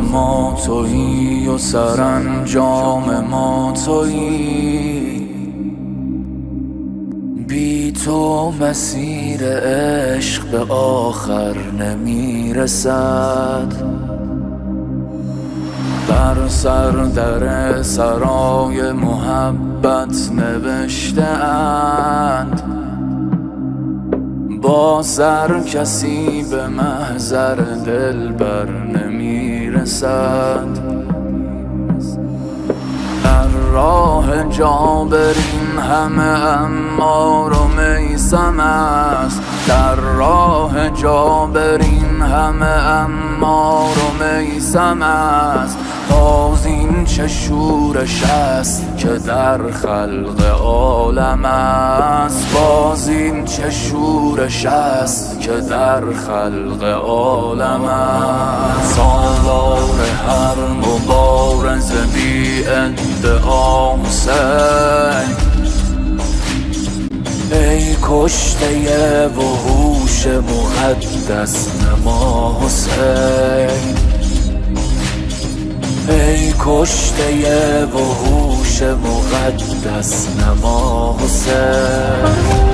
ما تویی و سرانجام ما تویی. بی تو مسیر عشق به آخر نمیرسد. بر سر در سرای محبت نوشته اند با سر کسی به محضر دلبر نمیرسد. در راه جابرین همه عمار و میثم است. در راه جابرین همه عمار و میثم است. باز این چه شورش است که در خلق عالم است. باز این چه شورش است که در خلق عالم است. سالار هر مبارز بی ادعا حسین، ای کشته وحوش مقدس نما حسین. ای کشته وحوش مقدس نما حسین.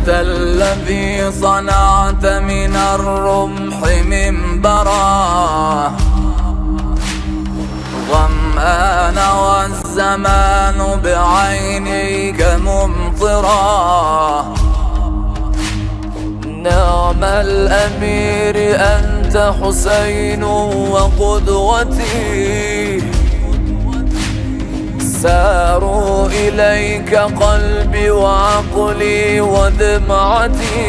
الذي صنعت من الرمح منبرا ظمآن والزمان بعينيك ممطرا. نعم الأمير أنت حسين وقدوتي، ساروا إليك قلبي وعقلي ودمعتي.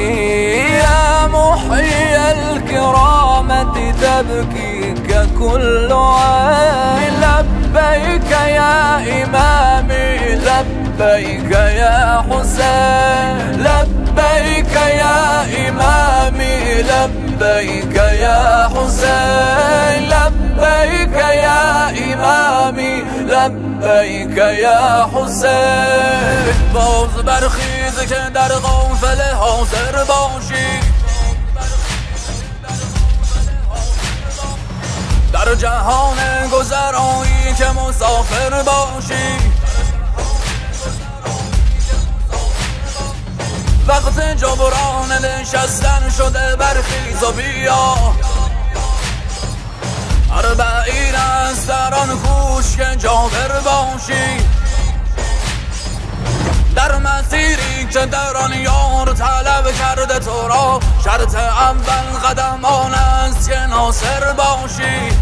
يا محيي الكرامة تبكيك كل عين. لبيك يا إمامي لبيك يا حسين. لبيك يا إمامي لبيك يا حسين. لبيك يا إمامي لبیک یا حسین. باز برخیز که در قافله حاضر باشی. در جهان گذرایی که مسافر باشی. وقت جبران نشستن شده برخیز و بیا. اربعین است در آن کوش که جابر باشی. در مسیری که در آن یار طلب کرده تو را. شرط اول قدم آن است که ناصر باشی.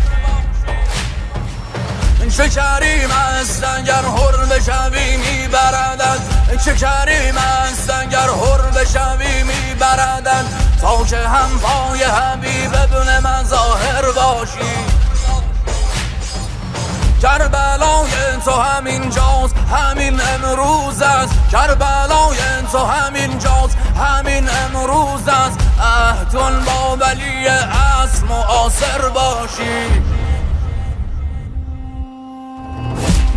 چه کریم است اگر حر بشوی میبردد. چه کریم است اگر حر بشوی میبردد. تا که هم پای حبیب ابن مظاهر باشی. کربلای تو همین جاست همین امروز است. کربلای تو همین جاست همین امروز است. عهدن با ولی اصل معاصر باشی.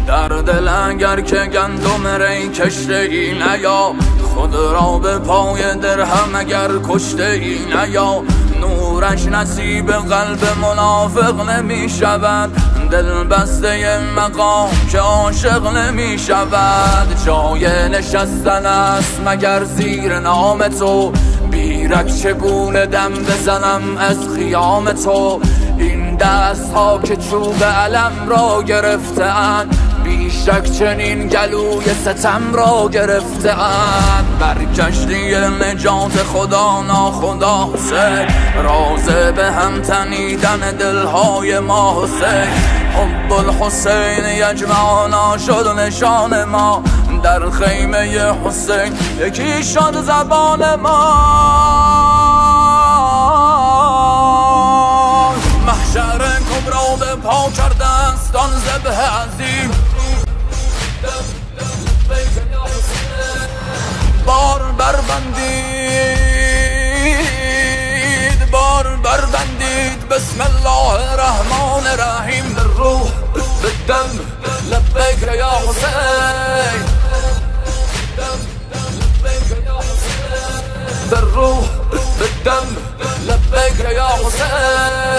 در دل اگر که گندم ری کشته ای نیا. خود را به پای درهم اگر کشته ای نیا. نورش نصیب قلب منافق نمی شود. دل بسته مقام که عاشق نمی شود. جای نشستن است مگر زیر نام تو. بیرک چگونه دم بزنم از خیام تو. این دست ها که چوب علم را گرفته‌اند. بیشک چنین گلوی ستم را گرفته‌اند. بر کشتی نجات خدا ناخدا حسین. راز به هم تنیدن دلهای ما حسین. حب الحسین یجمعنا شد نشان ما. در خیمه حسین یکی شد زبان ما. عظیم بار بربندید بار بربندید بسم الله الرحمن الرحیم بالروح بالدم لبیک یا حسین بالروح بالدم لبیک یا حسین